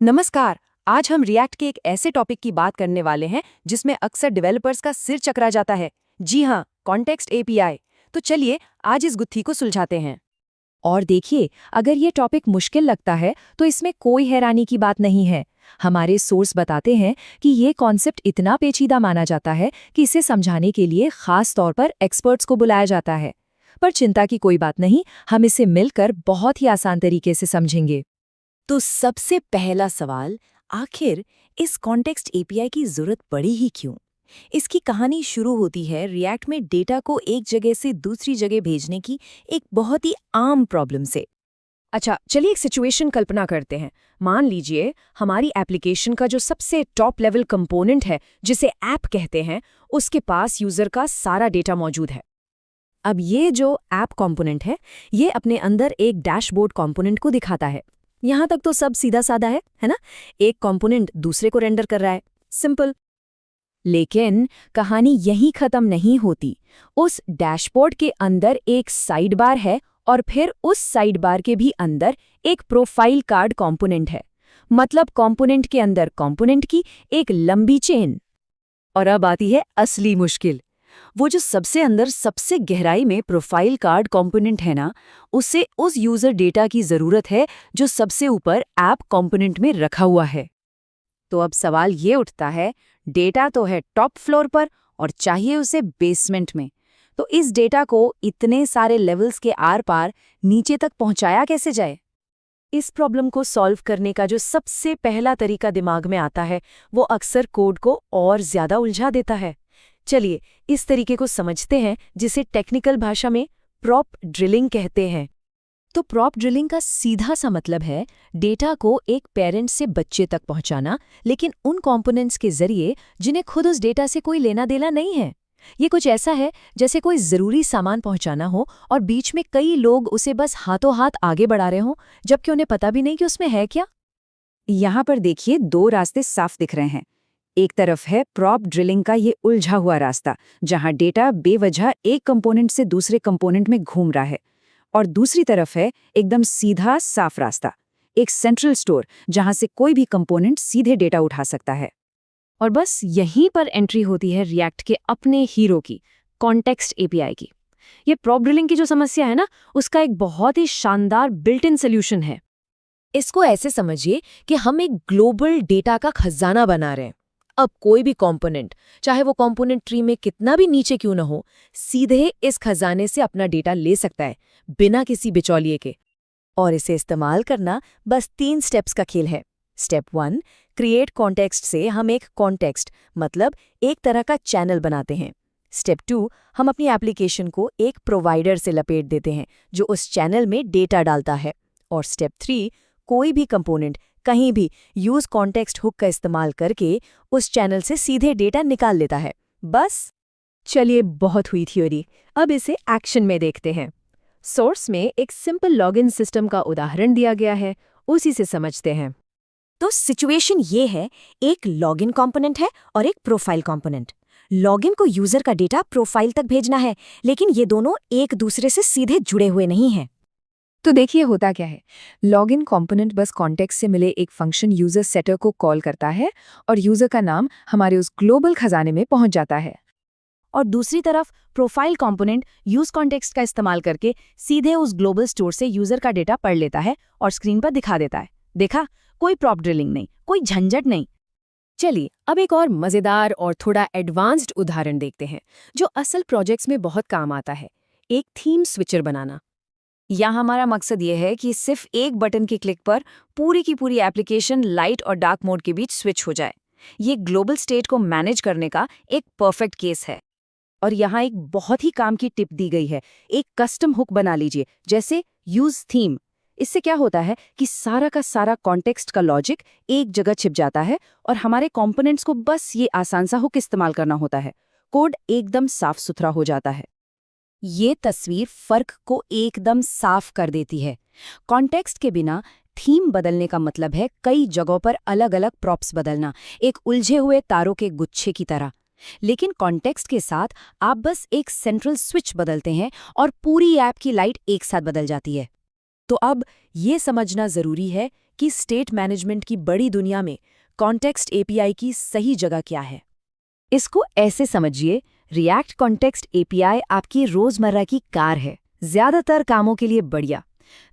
नमस्कार। आज हम रिएक्ट के एक ऐसे टॉपिक की बात करने वाले हैं जिसमें अक्सर डेवलपर्स का सिर चकरा जाता है। जी हाँ, कॉन्टेक्स्ट एपीआई। तो चलिए आज इस गुत्थी को सुलझाते हैं। और देखिए, अगर ये टॉपिक मुश्किल लगता है तो इसमें कोई हैरानी की बात नहीं है। हमारे सोर्स बताते हैं कि ये कॉन्सेप्ट इतना पेचीदा माना जाता है कि इसे समझाने के लिए खास तौर पर एक्सपर्ट्स को बुलाया जाता है। पर चिंता की कोई बात नहीं, हम इसे मिलकर बहुत ही आसान तरीके से समझेंगे। तो सबसे पहला सवाल, आखिर इस कॉन्टेक्स्ट एपीआई की जरूरत पड़ी ही क्यों? इसकी कहानी शुरू होती है रिएक्ट में डेटा को एक जगह से दूसरी जगह भेजने की एक बहुत ही आम प्रॉब्लम से। अच्छा, चलिए एक सिचुएशन कल्पना करते हैं। मान लीजिए हमारी एप्लीकेशन का जो सबसे टॉप लेवल कंपोनेंट है, जिसे ऐप कहते हैं, उसके पास यूजर का सारा डेटा मौजूद है। अब ये जो ऐप कंपोनेंट है, ये अपने अंदर एक डैशबोर्ड कंपोनेंट को दिखाता है। यहाँ तक तो सब सीधा साधा है ना? एक कंपोनेंट दूसरे को रेंडर कर रहा है, सिंपल। लेकिन कहानी यहीं खत्म नहीं होती। उस डैशबोर्ड के अंदर एक साइड बार है और फिर उस साइड बार के भी अंदर एक प्रोफाइल कार्ड कंपोनेंट है। मतलब कंपोनेंट के अंदर कंपोनेंट की एक लंबी चेन। और अब आती है असली मुश्किल। वो जो सबसे अंदर सबसे गहराई में प्रोफाइल कार्ड कंपोनेंट है ना, उसे उस यूजर डेटा की जरूरत है जो सबसे ऊपर ऐप कंपोनेंट में रखा हुआ है। तो अब सवाल ये उठता है, डेटा तो है टॉप फ्लोर पर और चाहिए उसे बेसमेंट में। तो इस डेटा को इतने सारे लेवल्स के आर पार नीचे तक पहुंचाया कैसे जाए? इस प्रॉब्लम को सॉल्व करने का जो सबसे पहला तरीका दिमाग में आता है, वो अक्सर कोड को और ज्यादा उलझा देता है। चलिए इस तरीके को समझते हैं, जिसे टेक्निकल भाषा में प्रॉप ड्रिलिंग कहते हैं। तो प्रॉप ड्रिलिंग का सीधा सा मतलब है डेटा को एक पेरेंट से बच्चे तक पहुंचाना, लेकिन उन कंपोनेंट्स के जरिए जिन्हें खुद उस डेटा से कोई लेना देना नहीं है। ये कुछ ऐसा है जैसे कोई जरूरी सामान पहुंचाना हो और बीच में कई लोग उसे बस हाथों हाथ आगे बढ़ा रहे हों, जबकि उन्हें पता भी नहीं कि उसमें है क्या। यहाँ पर देखिए, दो रास्ते साफ दिख रहे हैं। एक तरफ है प्रॉप ड्रिलिंग का ये उलझा हुआ रास्ता, जहां डेटा बेवजह एक कंपोनेंट से दूसरे कंपोनेंट में घूम रहा है। और दूसरी तरफ है एकदम सीधा साफ रास्ता, एक सेंट्रल स्टोर, जहां से कोई भी कंपोनेंट सीधे डेटा उठा सकता है। और बस यहीं पर एंट्री होती है रिएक्ट के अपने हीरो की, कॉन्टेक्स्ट एपीआई की। ये प्रॉप ड्रिलिंग की जो समस्या है ना, उसका एक बहुत ही शानदार बिल्ट इन सोल्यूशन है। इसको ऐसे समझिए कि हम एक ग्लोबल डेटा का खजाना बना रहे हैं। अब कोई भी कंपोनेंट, चाहे वो कंपोनेंट ट्री में कितना भी नीचे क्यों न हो, सीधे इस खजाने से अपना डेटा ले सकता है, बिना किसी बिचौलिए के। और इसे इस्तेमाल करना बस 3 स्टेप्स का खेल है। स्टेप 1, क्रिएट कॉन्टेक्स्ट से हम एक कॉन्टेक्स्ट मतलब एक तरह का चैनल बनाते हैं। स्टेप 2, हम अपनी एप्लीकेशन को एक प्रोवाइडर से लपेट देते हैं जो उस चैनल में डेटा डालता है। और स्टेप 3, कोई भी कंपोनेंट कहीं भी यूज कॉन्टेक्स्ट हुक का इस्तेमाल करके उस चैनल से सीधे डेटा निकाल लेता है। बस। चलिए, बहुत हुई थ्योरी, अब इसे एक्शन में देखते हैं। सोर्स में एक सिंपल लॉगिन सिस्टम का उदाहरण दिया गया है, उसी से समझते हैं। तो सिचुएशन ये है, एक लॉगिन कंपोनेंट है और एक प्रोफाइल कंपोनेंट। लॉगिन को यूजर का डेटा प्रोफाइल तक भेजना है, लेकिन ये दोनों एक दूसरे से सीधे जुड़े हुए नहीं हैं। तो देखिए होता क्या है, लॉगिन कंपोनेंट बस कॉन्टेक्स्ट से मिले एक फंक्शन यूजर सेटर को कॉल करता है और यूजर का नाम हमारे उस ग्लोबल खजाने में पहुंच जाता है। और दूसरी तरफ प्रोफाइल कंपोनेंट यूज कॉन्टेक्स्ट का इस्तेमाल करके सीधे उस ग्लोबल स्टोर से यूजर का डेटा पढ़ लेता है और स्क्रीन पर दिखा देता है। देखा, कोई प्रॉप ड्रिलिंग नहीं, कोई झंझट नहीं। चलिए अब एक और मजेदार और थोड़ा एडवांस्ड उदाहरण देखते हैं, जो असल प्रोजेक्ट्स में बहुत काम आता है। एक थीम स्विचर बनाना। यहाँ हमारा मकसद ये है कि सिर्फ एक बटन के क्लिक पर पूरी की पूरी एप्लीकेशन लाइट और डार्क मोड के बीच स्विच हो जाए। ये ग्लोबल स्टेट को मैनेज करने का एक परफेक्ट केस है। और यहाँ एक बहुत ही काम की टिप दी गई है। एक कस्टम हुक बना लीजिए, जैसे यूज थीम। इससे क्या होता है कि सारा का सारा कॉन्टेक्स्ट का लॉजिक एक जगह छिप जाता है और हमारे कंपोनेंट्स को बस ये आसान सा हुक इस्तेमाल करना होता है। कोड एकदम साफ सुथरा हो जाता है। ये तस्वीर फर्क को एकदम साफ कर देती है। कॉन्टेक्स्ट के बिना थीम बदलने का मतलब है कई जगहों पर अलग अलग प्रॉप्स बदलना, एक उलझे हुए तारों के गुच्छे की तरह। लेकिन कॉन्टेक्स्ट के साथ आप बस एक सेंट्रल स्विच बदलते हैं और पूरी ऐप की लाइट एक साथ बदल जाती है। तो अब ये समझना जरूरी है कि स्टेट मैनेजमेंट की बड़ी दुनिया में कॉन्टेक्स्ट एपीआई की सही जगह क्या है। इसको ऐसे समझिए, रिएक्ट कॉन्टेक्स्ट एपीआई आपकी रोजमर्रा की कार है, ज्यादातर कामों के लिए बढ़िया।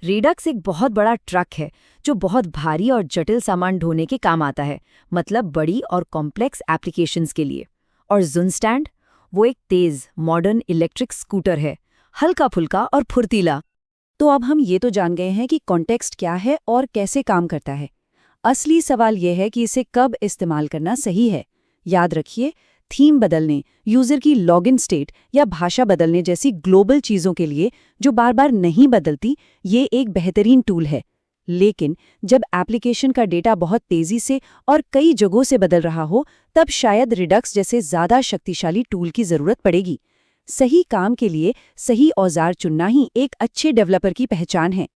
रिडक्स एक बहुत बड़ा ट्रक है जो बहुत भारी और जटिल सामान ढोने के काम आता है, मतलब बड़ी और कॉम्प्लेक्स एप्लीकेशंस के लिए। और ज़ुनस्टैंड, वो एक तेज मॉडर्न इलेक्ट्रिक स्कूटर है, हल्का फुल्का और फुर्तीला। तो अब हम ये तो जान गए हैं कि कॉन्टेक्स्ट क्या है और कैसे काम करता है। असली सवाल यह है कि इसे कब इस्तेमाल करना सही है। याद रखिए, थीम बदलने, यूजर की लॉगिन स्टेट या भाषा बदलने जैसी ग्लोबल चीज़ों के लिए जो बार बार नहीं बदलती, ये एक बेहतरीन टूल है। लेकिन जब एप्लीकेशन का डेटा बहुत तेज़ी से और कई जगहों से बदल रहा हो, तब शायद रिडक्स जैसे ज़्यादा शक्तिशाली टूल की ज़रूरत पड़ेगी। सही काम के लिए सही औजार चुनना ही एक अच्छे डेवलपर की पहचान है।